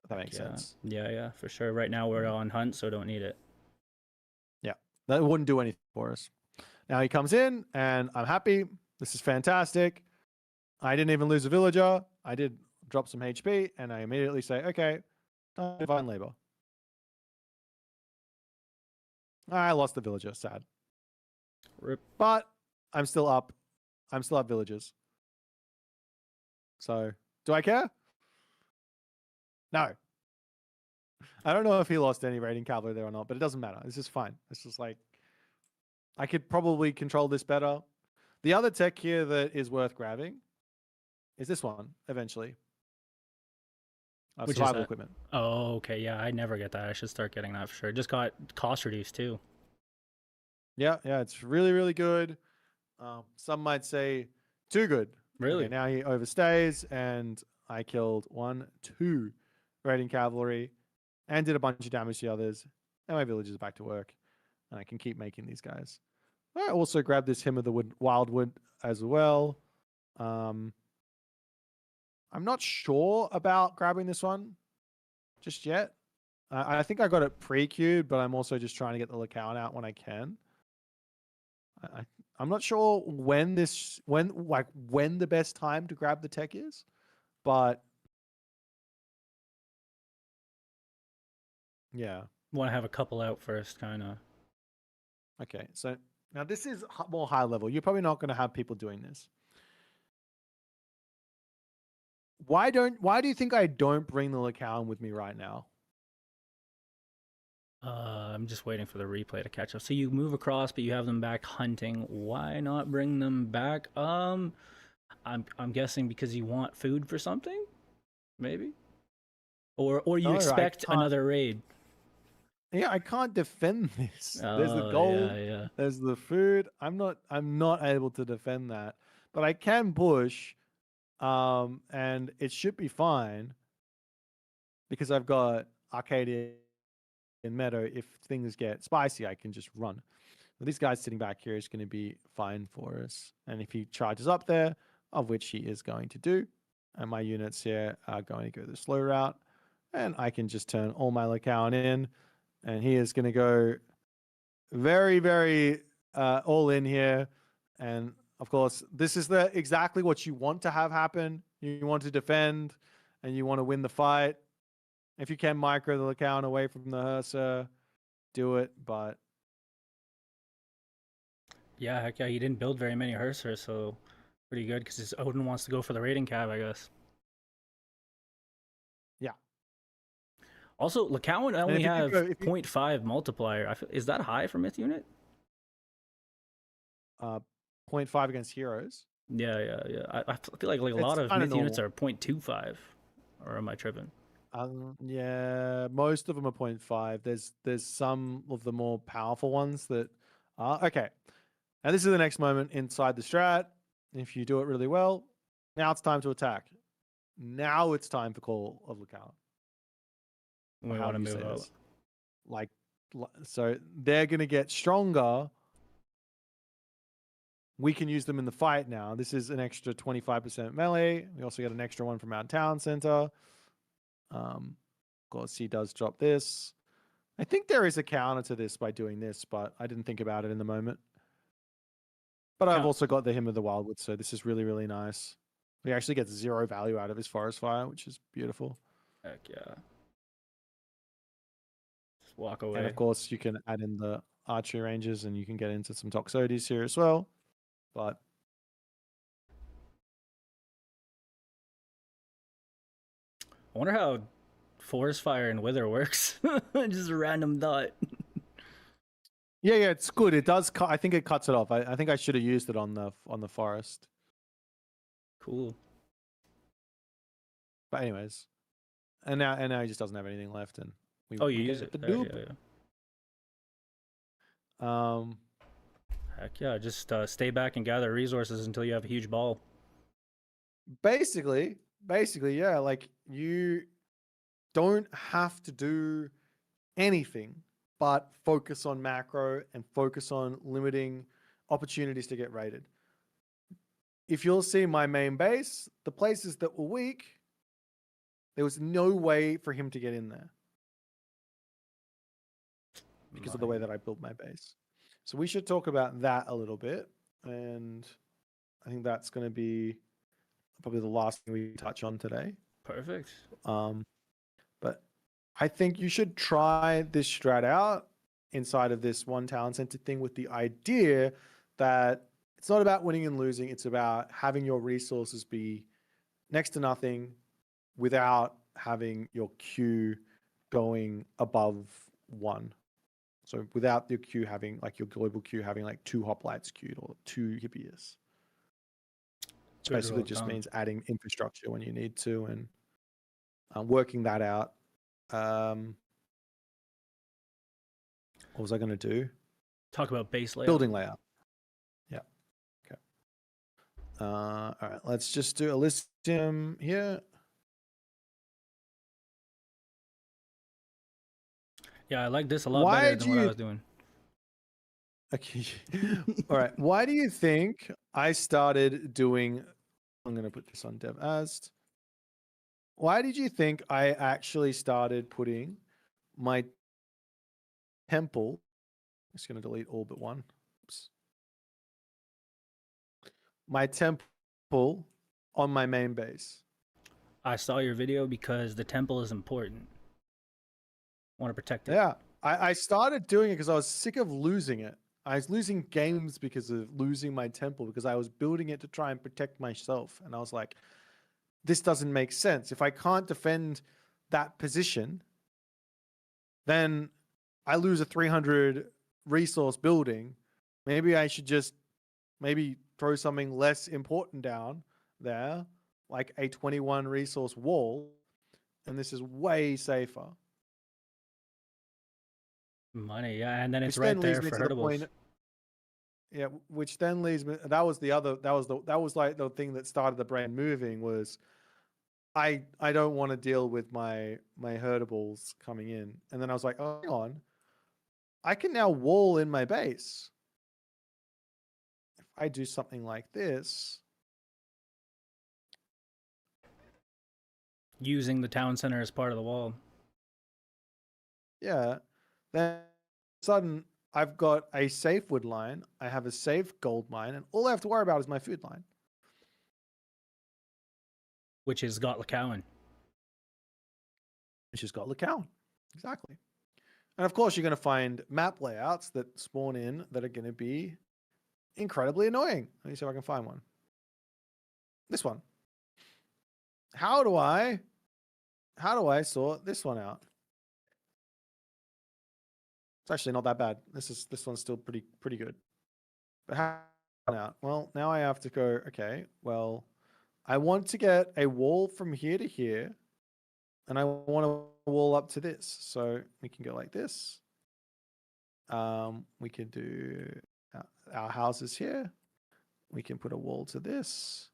If that makes sense. Yeah, for sure. Right now we're on hunt, so don't need it. Yeah, that wouldn't do anything for us. Now he comes in, and I'm happy. This is fantastic. I didn't even lose a villager. I did drop some HP, and I immediately say, okay, divine labor. I lost the villager, sad. Rip. But I'm still up. I'm still up villagers. So, do I care? No. I don't know if he lost any raiding cavalry there or not, but it doesn't matter. It's just fine. It's just like, I could probably control this better. The other tech here that is worth grabbing is this one, eventually. Survival equipment. Oh, okay. Yeah, I never get that. I should start getting that for sure. It just got cost reduced too. Yeah, it's really, really good. Some might say too good. Really? Okay, now he overstays, and I killed 1, 2 raiding cavalry and did a bunch of damage to the others. And my village is back to work, and I can keep making these guys. I also grabbed this Hymn of the Wildwood as well. I'm not sure about grabbing this one just yet. I think I got it pre-queued, but I'm also just trying to get the Lykaon out when I can. I'm not sure when the best time to grab the tech is, but yeah. Want to have a couple out first, kind of. Okay, so now this is more high level. You're probably not going to have people doing this. Why do you think I don't bring the Lykaon with me right now? I'm just waiting for the replay to catch up. So you move across, but you have them back hunting. Why not bring them back? I'm guessing because you want food for something, maybe, or you expect another raid. Yeah, I can't defend this. There's the gold. Yeah. There's the food. I'm not able to defend that, but I can push, and it should be fine because I've got Arcadia and Meadow. If things get spicy, I can just run. But this guy's sitting back here is going to be fine for us, and if he charges up there, of which he is going to do, and my units here are going to go the slow route, and I can just turn all my Lykaon in. And he is going to go very, very all in here. And of course, this is exactly what you want to have happen. You want to defend and you want to win the fight. If you can micro the Lykaon away from the Hersa, do it. But yeah, heck yeah, he didn't build very many Hersers, so pretty good because his Odin wants to go for the raiding cab, I guess. Yeah. Also, Lykaon only have 0.5 multiplier. Is that high for Myth unit? 0.5 against heroes. Yeah. I feel like a lot of Myth units are 0.25. Or am I tripping? Yeah, most of them are 0.5. There's some of the more powerful ones that are okay. Now this is the next moment inside the strat. If you do it really well, now it's time to attack. Now it's time for Call of Lykaon. We want to move out. Like, so they're going to get stronger. We can use them in the fight now. This is an extra 25% melee. We also get an extra one from our town center. Of course, he does drop this. I think there is a counter to this by doing this, but I didn't think about it in the moment. But I've also got the Hymn of the Wildwood, so this is really, really nice. We actually get 0 value out of his forest fire, which is beautiful. Heck yeah. Just walk away. And of course, you can add in the archery ranges and you can get into some Toxotes here as well. But I wonder how forest fire and wither works. Just a random dot. Yeah, it's good. It does cut. I think it cuts it off. I think I should have used it on the forest. Cool. But anyways, and now he just doesn't have anything left, and you use it. Yeah. Heck yeah! Just stay back and gather resources until you have a huge ball. Basically, yeah. Like you don't have to do anything but focus on macro and focus on limiting opportunities to get raided. If you'll see my main base, the places that were weak, there was no way for him to get in there because of the way that I built my base. So we should talk about that a little bit. And I think that's going to be probably the last thing we touch on today. Perfect. But I think you should try this strat out inside of this one talent center thing with the idea that it's not about winning and losing. It's about having your resources be next to nothing without having your queue going above 1. So without your queue having, like your global queue having like 2 hoplites queued or 2 hippies. It basically just means adding infrastructure when you need to and working that out. What was I going to do? Talk about base layout. Building layout. Yeah. Okay. All right. Let's just do Elysium here. Yeah, I like this a lot better than what I was doing. Okay. All right. Why do you think I started doing? I'm going to put this on dev as. Why did you think I actually started putting my temple? I'm just going to delete all but one. Oops. My temple on my main base. I saw your video because the temple is important. I want to protect it. Yeah. I started doing it because I was sick of losing it. I was losing games because of losing my temple, because I was building it to try and protect myself. And I was like, this doesn't make sense. If I can't defend that position, then I lose a 300 resource building. Maybe I should just throw something less important down there, like a 21 resource wall. And this is way safer. Money, yeah, and then it's right there for herdables. Yeah, which then leads me. That was like the thing that started the brain moving. Was I don't want to deal with my herdables coming in, and then I was like, oh, hang on, I can now wall in my base. If I do something like this, using the town center as part of the wall. Yeah, then sudden I've got a safe wood line, I have a safe gold mine, and all I have to worry about is my food line, which has got Lykaon. Exactly. And of course, you're going to find map layouts that spawn in that are going to be incredibly annoying. Let me see if I can find one. This one. How do I sort this one out? It's actually not that bad. This one's still pretty good. But how out? Well, now I have to go, okay, well, I want to get a wall from here to here, and I want a wall up to this. So we can go like this. We can do our houses here. We can put a wall to this.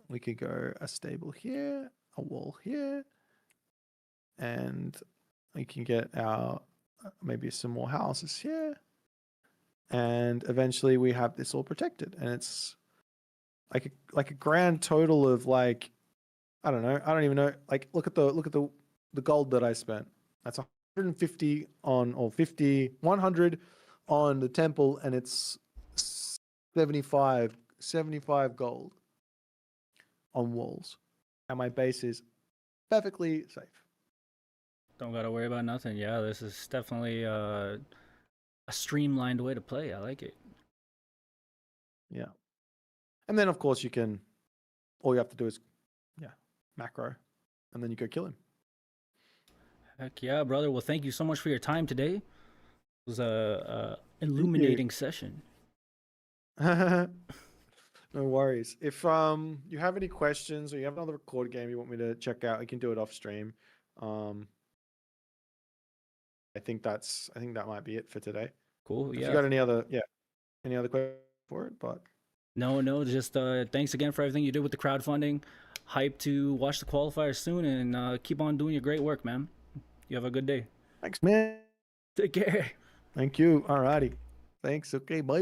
We could go a stable here, a wall here, and we can get our maybe some more houses here, and eventually we have this all protected, and it's like a grand total of like, I don't know, I don't even know, like look at the gold that I spent. That's 150 on, or 100 on the temple, and it's 75 gold on walls, and my base is perfectly safe. Don't gotta worry about nothing. Yeah, this is definitely a streamlined way to play. I like it. Yeah. And then of course all you have to do is macro, and then you go kill him. Heck yeah, brother. Well, thank you so much for your time today. It was a illuminating session. No worries. If you have any questions, or you have another record game you want me to check out, I can do it off stream. I think that might be it for today. Cool. If yeah. you got any other questions for it, but no, just thanks again for everything you did with the crowdfunding. Hype to watch the qualifiers soon, and keep on doing your great work, man. You have a good day. Thanks, man. Take care. Thank you. Alrighty. Thanks. Okay, bye.